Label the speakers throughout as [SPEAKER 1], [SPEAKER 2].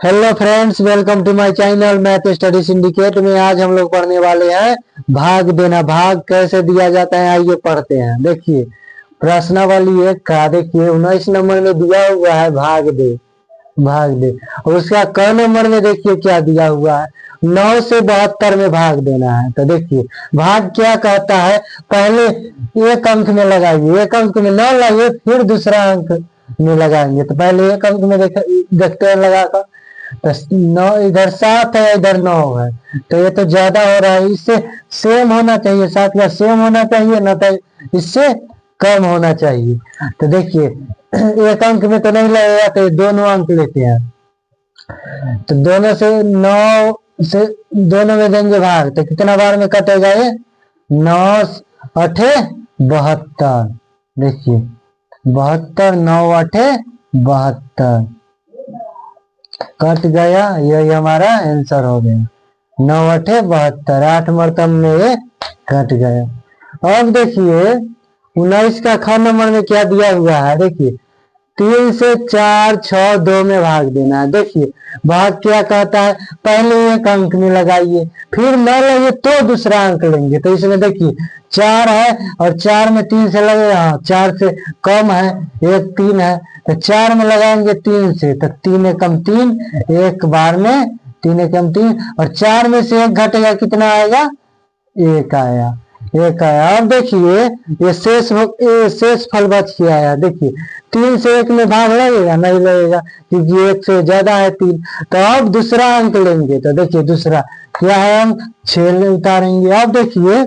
[SPEAKER 1] Hello friends, welcome to my channel math study syndicate में। आज हम लोग पढ़ने वाले हैं भाग देना। भाग कैसे दिया जाता है आइए पढ़ते हैं। देखिए प्रश्नावली एक का देखिए 19 नंबर में दिया हुआ है भाग दे। भाग दे और उसका क नंबर में देखिए क्या दिया हुआ है 9 से 72 में भाग देना है। तो देखिए भाग क्या कहता है, पहले एक अंक में लगाइए, एक अंक में 9 लगाइए, फिर दूसरा अंक में लगाएंगे। तो पहले एक अंक में देखते हैं लगाकर, तो 9 इधर 7 है, इधर 9 है, तो ये तो ज्यादा हो रहा है, इससे सेम होना चाहिए, 7 का सेम होना चाहिए ना, तो इससे कम होना चाहिए। तो देखिए एक अंक में तो नहीं लगेगा, तो दोनों अंक लेते हैं, तो दोनों से 9 से दोनों में देंगे भाग, तो कितना बार में कटेगा ये 9 अठे 72। देखिए 72, 9 अठे 72 कट गया, यही हमारा आंसर हो गया 9 अठे 72। 8 मरतब में ये कट गया। अब देखिए 19 का ख नंबर में क्या दिया हुआ है, देखिए 3 से 4 6 2 में भाग देना है। देखिए भाग क्या कहता है, पहले एक अंक में लगाइए, फिर न लगे तो दूसरा अंक लेंगे। तो इसमें देखिए 4 है और 4 में 3 से लगेगा, हाँ 4 से कम है, एक 3 है, तो 4 में लगाएंगे 3 से, तो 3 एकम 3, एक बार में 3 एकम 3, और 4 में से एक घटेगा, कितना आएगा, एक आया, एक आया। अब देखिए ये शेष फल बच के आया। देखिए 3 से 1 में भाग लगेगा, नहीं लगेगा, क्योंकि 1 से ज्यादा है 3। तो अब दूसरा अंक लेंगे, तो देखिए दूसरा क्या है, अंक 6 उतारेंगे। अब देखिए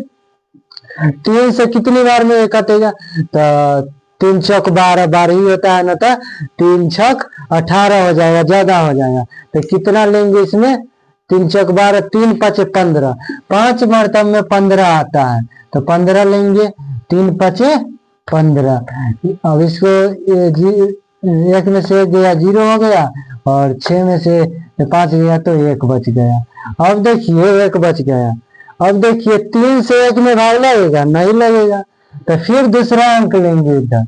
[SPEAKER 1] 3 से कितनी बार में कटेगा, तो 3 चौक 12, 12 ही होता है ना, तो 3 छक 18 हो जाएगा, ज्यादा हो जाएगा। तो कितना लेंगे इसमें, 3 चौक 12, 3 5 15, 5 मरतब में 15 आता है, तो 15 लेंगे, 3 5 15। अब इसको एक में से एक गया 0 हो गया, और 6 में से 5 गया तो 1 बच गया। अब देखिए 1 बच गया। अब देखिए 3 से 1 में भाग लगेगा, नहीं लगेगा, तो फिर दूसरा अंक लेंगे, इधर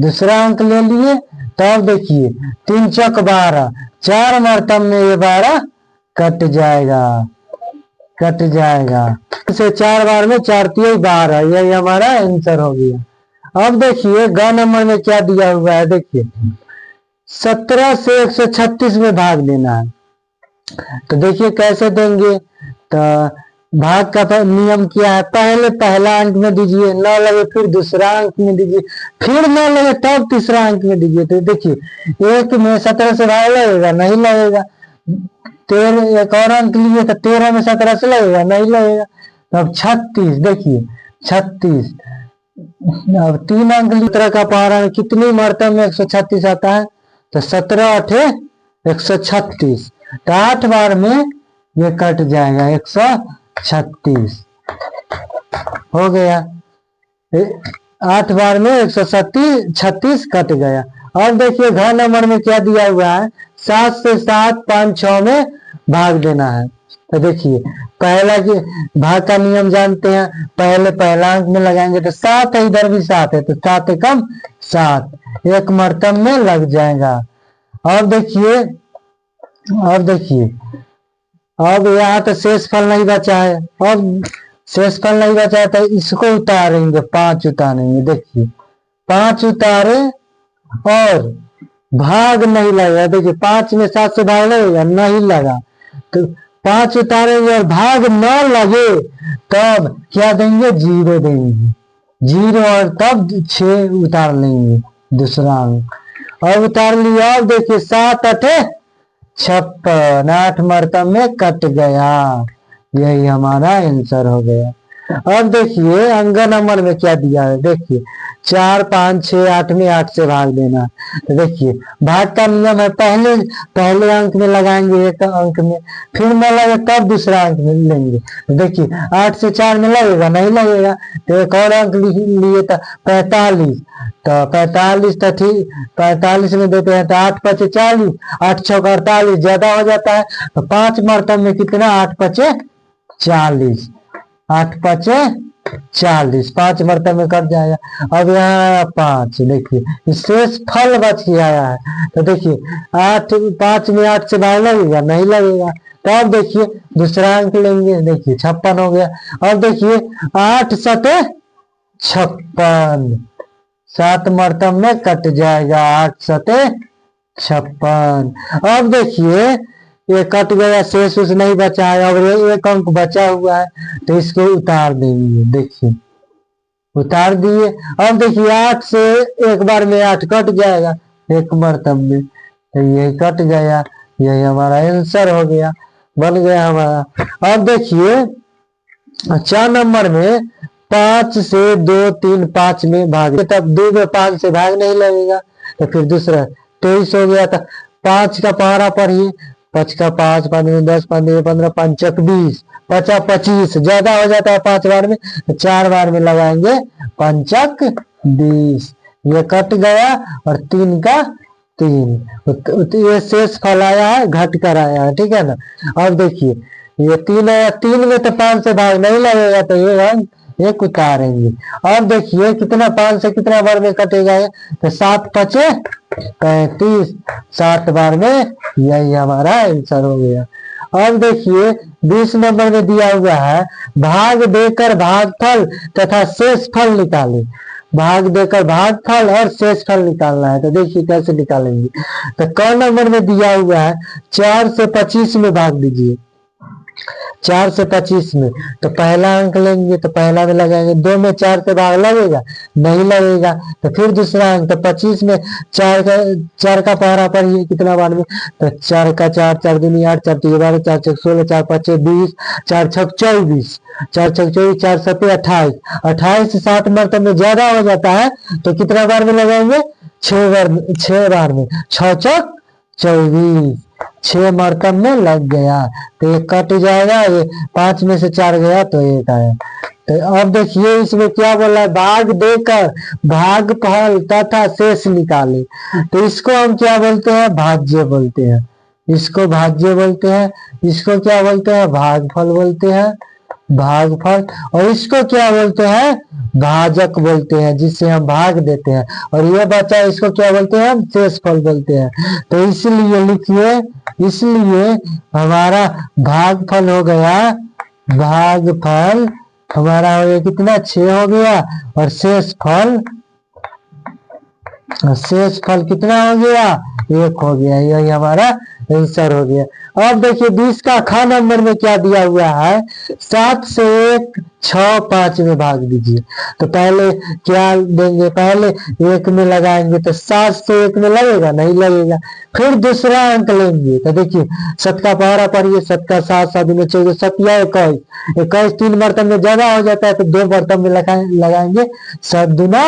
[SPEAKER 1] दूसरा अंक ले लिए। तब देखिए 3 चौक 12, 4 मरतब में ये 12 कट जाएगा, कट जाएगा, इसे 4 बार में 4 3 12, यही हमारा आंसर हो गया। अब देखिए ग नंबर में क्या दिया हुआ है, देखिए 17 से 136 में भाग देना है। तो देखिए कैसे देंगे, तो भाग का नियम क्या है, पहले पहला अंक में दीजिए, न लगे फिर दूसरा अंक में दीजिए, फिर न लगे तब तीसरा अंक में दीजिए। तो देखिए 1 में 17 से भाग लगेगा, नहीं लगेगा, 13 एक और अंक लिए, तो 13 में 17 से लगेगा, नहीं लगेगा। तो अब 36, देखिए 36, अब 3 अंक 17 का पहाड़ा में कितनी मरतब में 136 आता है, तो 17 अठे 136, तो 8 बार में ये कट जाएगा, 136 हो गया, 8 बार में 136 कट गया। अब देखिए घ नंबर में क्या दिया हुआ है, 7 से 7 5 6 में भाग देना है। तो देखिए पहला भाग का नियम जानते हैं, पहले पहला अंक में लगाएंगे, तो 7 है, इधर भी 7 है, तो 7 एकम 7, एक मरतब में लग जाएगा। अब देखिए, अब देखिए अब यहाँ तो शेष फल नहीं बचा है, अब शेष फल नहीं बचा है, तो इसको उतारेंगे, 5 उतारेंगे। देखिए 5 उतारे और भाग नहीं लगा, देखिए 5 में 7 से भाग लगेगा, नहीं लगा, तो 5 उतारेंगे और भाग न लगे तब क्या देंगे, 0 देंगे, 0, और तब 6 उतार लेंगे दूसरा अंक। और उतार लिया, अब देखिए 7 अठे 56, 8 मरतब में कट गया, यही हमारा आंसर हो गया। अब देखिए अंक नंबर में क्या दिया है, देखिए 4 5 6 8 में 8 से भाग देना। तो देखिए भाग का नियम है, पहले अंक में लगाएंगे, एक अंक में, फिर न लगे तब दूसरा अंक में लेंगे। तो देखिए 8 से 4 में लगेगा, नहीं लगेगा, तो एक और अंक लिए था 45, तो 45, तो ठीक 45 में देते हैं, तो 8 5 40, 8 6 48, ज्यादा हो जाता है, तो 5 मरतब में कितना, 8 5 40, 8 5 40, 5 मरतब में कट जाएगा। अब यहाँ आया 5, देखिए शेष फल बच के आया है। तो देखिए 8, 5 में 8 से भाग लगेगा, नहीं लगेगा। तो अब देखिए दूसरा अंक लेंगे, देखिए 56 हो गया। अब देखिए 8 सते 56, 7 मरतब में कट जाएगा, 8 सते 56। अब देखिए ये कट गया, शेष उस नहीं बचा है। अब एक अंक बचा हुआ है, तो इसको उतार देंगे। देखिए उतार दिए। अब देखिए 8 से एक बार में 8 कट जाएगा एक मरतब में, तो ये कट गया। यही हमारा आंसर हो गया, बन गया हमारा। अब देखिए 4 नंबर में 5 से 2, 3, 5 में भाग, तब 2 में 5 से भाग नहीं लगेगा, तो फिर दूसरा 23 हो गया। था 5 का पहाड़ा पढ़िए, 5 का 5, 5 में 10, 5 में 15, 5 20, 5 25, ज्यादा हो जाता है 5 बार में, तो 4 बार में लगाएंगे 5 20। ये कट गया और 3 का 3, ये शेष फल आया है, घट कर आया है, ठीक है ना। अब देखिए ये 3 आया, 3 में तो 5 से भाग नहीं लगेगा, तो ये हम एक उतारेंगे। अब देखिए कितना 5 से कितना बार में कटेगा, तो 7 5 35, 7 बार में, यही हमारा आंसर हो गया। अब देखिए 20 नंबर में दिया हुआ है, भाग देकर भागफल तथा शेष फल निकाले। भाग देकर भागफल और शेष फल निकालना है, तो देखिए कैसे निकालेंगे। तो क नंबर में दिया हुआ है 4 से 25 में भाग दीजिए, 4 से 25 में, तो पहला अंक लेंगे, तो पहला में लगाएंगे। 2 में 4 से भाग लगेगा, नहीं लगेगा। तो फिर दूसरा अंक, तो 25 में 4 का पहरा पर ही कितना बार में, तो 4 का 4, 4 दूनी 8, 4 तीन 12, 4 6 16, 4 5 20, 4 6 24, 4 6 24, 4 7 28, 28 से 7 मरतब में ज्यादा हो जाता है, तो कितना बार में लगाएंगे, 6 बार में, 6 चौक 24, 6 मरतब में लग गया, तो ये कट जाएगा। ये 5 में से 4 गया, तो 1 आया। तो अब देखिए इसमें क्या बोला है, भाग देकर भागफल तथा शेष निकाले। तो इसको हम क्या बोलते हैं, भाज्य बोलते हैं। इसको भाज्य बोलते हैं, इसको क्या बोलते हैं, भागफल बोलते हैं, भागफल। और इसको क्या बोलते हैं, भाजक बोलते हैं, जिससे हम भाग देते हैं। और ये बचा, इसको क्या बोलते हैं, हम शेष फल बोलते हैं। तो इसलिए लिखिए, इसलिए हमारा भागफल हो गया, भागफल हमारा हो गया कितना, 6 हो गया। और शेष फल कितना हो गया, 1 हो गया। यही हमारा आंसर हो गया। अब देखिए 20 का ख नंबर में क्या दिया हुआ है, 7 से 1, 6, 5 में भाग दीजिए। तो पहले क्या देंगे, पहले 1 में लगाएंगे, तो 7 से 1 में लगेगा, नहीं लगेगा। फिर दूसरा अंक लेंगे, तो देखिए 7 का पहाड़ा पढ़िए, 7 का 7, 7 में 14, 7 या 21, 21 3 मरतब में ज्यादा हो जाता है, तो 2 मरतब में लगाएंगे, 7 दूना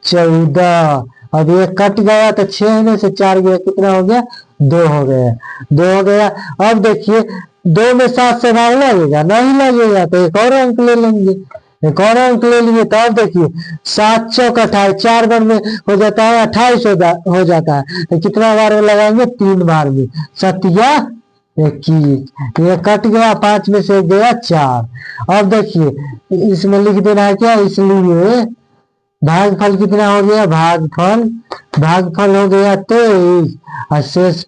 [SPEAKER 1] 14। अब ये कट गया, तो 6 में से 4 गया, कितना हो गया, 2 हो गया, 2 हो गया। अब देखिए 2 में 7 से भाग लगेगा, नहीं लगेगा, तो एक और अंक ले लेंगे, एक और अंक ले लिए। तो अब देखिए 7 चौक 28, 4 बार में हो जाता है 28 हो जाता है, तो कितना बार में लगाएंगे, 3 बार में, 7 या 21। ये कट गया, 5 में से गया 4। अब देखिए इसमें लिख देना है क्या, इसलिए भागफल कितना हो गया, भागफल हो गया 23, और शेष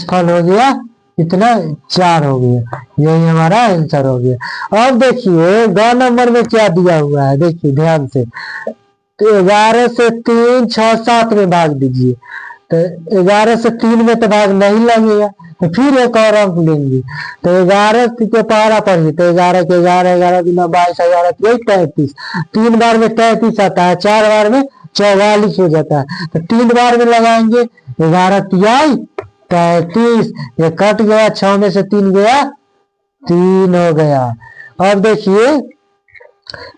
[SPEAKER 1] फल हो गया कितना, 4 हो गया। यही हमारा आंसर हो गया। अब देखिए 2 नंबर में क्या दिया हुआ है, देखिए ध्यान से, तो 11 से 3, 6, 7 में भाग दीजिए। तो 11 से 3 में तो भाग नहीं लगेगा, तो फिर एक और अंक लेंगे। तो 11 के पहाड़ा पढ़िए, तो 11 के 11, 11 दूना 22, 11 33, 3 बार में 33 आता है, 4 बार में 44 हो जाता है, तो 3 बार में लगाएंगे, 11 तिहाई 33। ये कट गया, 6 में से 3 गया, 3 हो गया। अब देखिए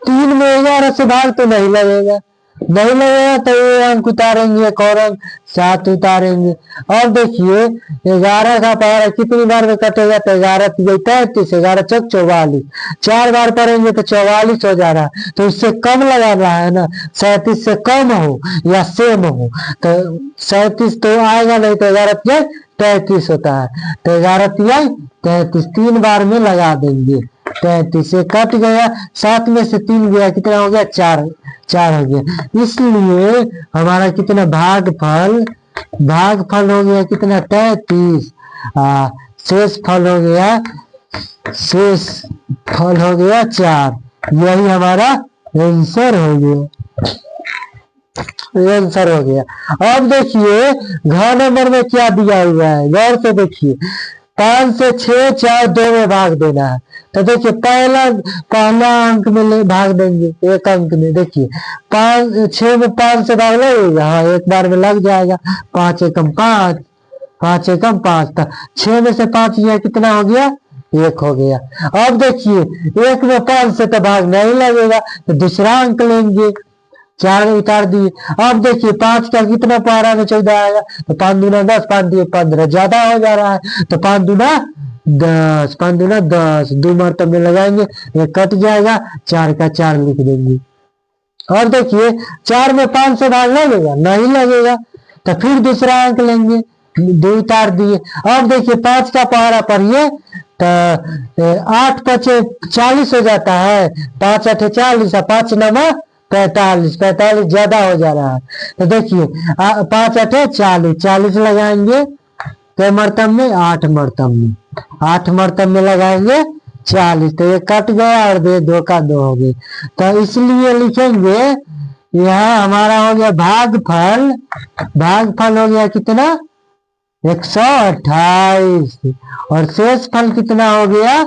[SPEAKER 1] 3 में 11 से भाग तो नहीं लगेगा, नहीं लगेगा, तो ये अंक उतारेंगे, एक और अंक 7 उतारेंगे। अब देखिए 11 का पहाड़ा कितनी बार में कटेगा, तो 11 33, 11 चौक 44, 4 बार पढ़ेंगे तो 44 हो जा रहा है, तो उससे कम लगाना है ना, 37 से कम हो या सेम हो। तो 37 तो आएगा नहीं, तो 11 33 होता है, तो 11 33, 3 बार में लगा देंगे, 33, ये कट गया, 7 में से 3 गया, कितना हो गया 4, 4 हो गया। इसलिए हमारा कितना भागफल हो गया कितना 33, शेष फल हो गया 4। यही हमारा आंसर हो गया, आंसर हो गया। अब देखिए घ नंबर में क्या दिया हुआ है, गौर से देखिए। 5 से 6 4 2 में भाग देना है। तो देखिए पहला अंक में भाग देंगे, एक अंक में। देखिए 6 में 5 से भाग लगेगा, हाँ एक बार में लग जाएगा। 5 एकम 5, 5 एकम 5 था। 6 में से 5 गया, कितना हो गया 1 हो गया। अब देखिए 1 में 5 से तो भाग नहीं लगेगा, तो दूसरा अंक लेंगे, 4 उतार दिए। अब देखिए 5 का कितना पारा में 14 आएगा, तो 5 दूना 10, 5 दिए 15, ज्यादा हो जा रहा है, तो 5 दूना 10, 5 दूना 10, 2 मरतब में लगाएंगे, ये कट जाएगा, 4 का 4 लिख देंगे। और देखिए 4 में 5 से भाग लगेगा, नहीं लगेगा, तो फिर दूसरा अंक लेंगे, 2 उतार दिए। अब देखिए 5 का पहाड़ा पढ़िए, तो 8 पचे 40 हो जाता है, 5 8 40, 5 9 45, 45 ज्यादा हो जा रहा है। तो देखिए 5 8 40, 40 लगाएंगे तो मरतब में 8 मरतब में, 8 मरतब में लगाएंगे 40, तो ये कट गया और 2 का 2 हो गए। तो इसलिए लिखेंगे यहाँ हमारा हो गया भागफल हो गया कितना 128, और शेष फल कितना हो गया,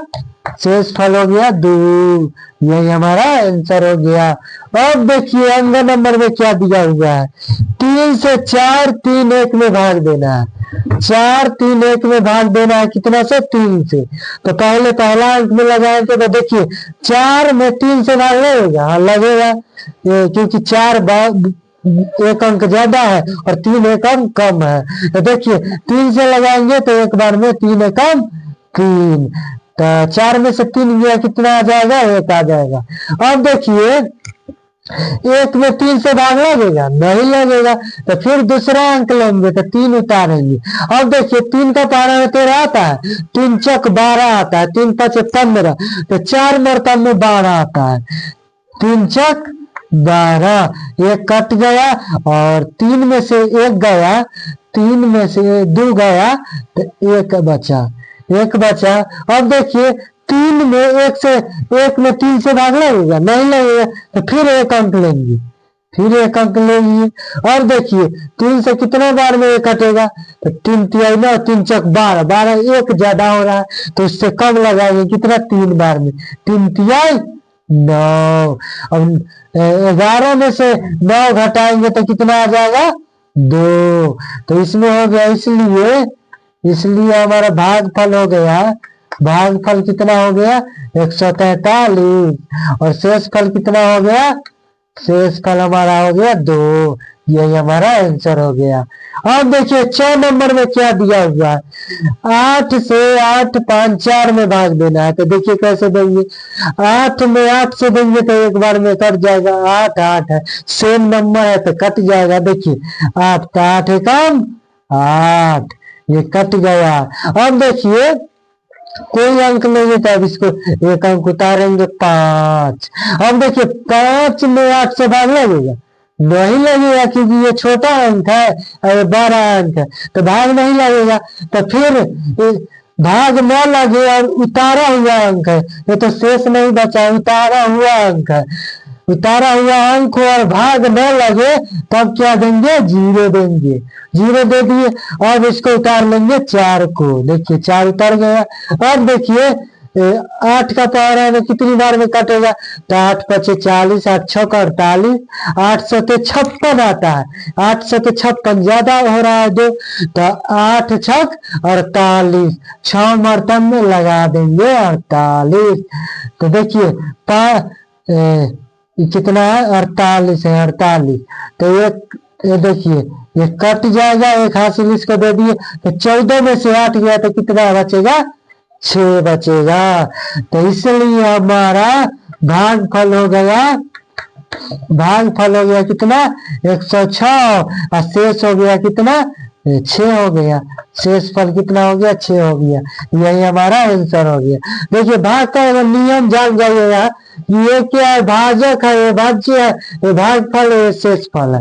[SPEAKER 1] शेष फल हो गया 2। यही हमारा आंसर हो गया। अब देखिए अंग नंबर में क्या दिया हुआ है, 3 से 4 3 1 में भाग देना है, 4 3 1 में भाग देना है, कितना से 3 से। तो पहले पहला अंक में लगाएंगे, तो देखिए 4 में 3 से भाग लगेगा, हाँ लगेगा, क्योंकि 4 एक अंक ज्यादा है और 3 एक अंक कम है। तो देखिए 3 से लगाएंगे तो एक बार में 3 एकम 3, तो 4 में से 3 गया, कितना आ जाएगा 1 आ जाएगा। अब देखिए 1 में 3 से भाग लगेगा, नहीं लगेगा, तो फिर दूसरा अंक लेंगे, तो 3 उतारेंगे। अब देखिए 3 का पारा में 13 आता है, 3 चक 12 आता है, 3 5 15, तो 4 मरतब में 12 आता है, 3 चक 12, एक कट गया और 3 में से 1 गया, 3 में से 2 गया, तो 1 बचा, 1 बचा। अब देखिए 3 में 1 में 3 से भाग लगेगा, नहीं लगेगा, तो फिर 1 अंक लेंगे, फिर 1 अंक लेंगे। और देखिए 3 से कितना बार में 1 कटेगा, तो 3 तिहाई 9, 3 चक 12, 12 1 ज्यादा हो रहा है, तो उससे कम लगाएंगे, कितना 3 बार में, 3 तिहाई 9। अब 11 में से 9 घटाएंगे तो कितना आ जाएगा 2, तो इसमें हो गया। इसलिए हमारा भागफल हो गया, भागफल कितना हो गया 143, और शेष फल कितना हो गया, शेष फल हमारा हो गया 2। यही हमारा आंसर हो गया। अब देखिए 6 नंबर में क्या दिया हुआ है, 8 से 8 5 4 में भाग देना है। तो देखिए कैसे देंगे, 8 में 8 से देंगे तो एक बार में कट जाएगा, 8 8 है, सेम नंबर है तो कट जाएगा। देखिए 8 का 8 एकम 8, ये कट गया। अब देखिए कोई अंक नहीं था, अब इसको एक अंक उतारेंगे 5। अब देखिए 5 में 8 से भाग लगेगा, नहीं लगेगा, क्योंकि ये छोटा अंक है और ये बड़ा अंक है, तो भाग नहीं लगेगा। तो फिर भाग न लगे और उतारा हुआ अंक है, ये तो शेष नहीं बचा, उतारा हुआ अंक है, उतारा हुआ अंक और भाग न लगे तब क्या देंगे, 0 देंगे, 0 दे दिए। अब इसको उतार लेंगे 4 को, देखिए 4 उतर गया। अब देखिए 8 का पारा में कितनी बार में कटेगा, तो 8 5 40, 8 6 48, 8 7 56 आता है, 8 7 56 ज्यादा हो रहा है 2, तो 8 6 48, 6 मरतब में लगा देंगे 48। तो देखिए कितना है 48 है, 48, तो ये देखिए ये कट जाएगा, एक हासिल इसको दे दिए, तो 14 में से 8 गया तो कितना बचेगा, 6 बचेगा। तो इसलिए हमारा भागफल हो गया, भागफल हो गया कितना 106, और शेष हो गया कितना ये 6 हो गया। शेषफल कितना हो गया? 6 हो गया। यही हमारा आंसर हो गया। देखिए भाग का अगर नियम जान जाइएगा, ये क्या है? भाजक है, ये भाज्य है, ये भागफल है, ये शेषफल है।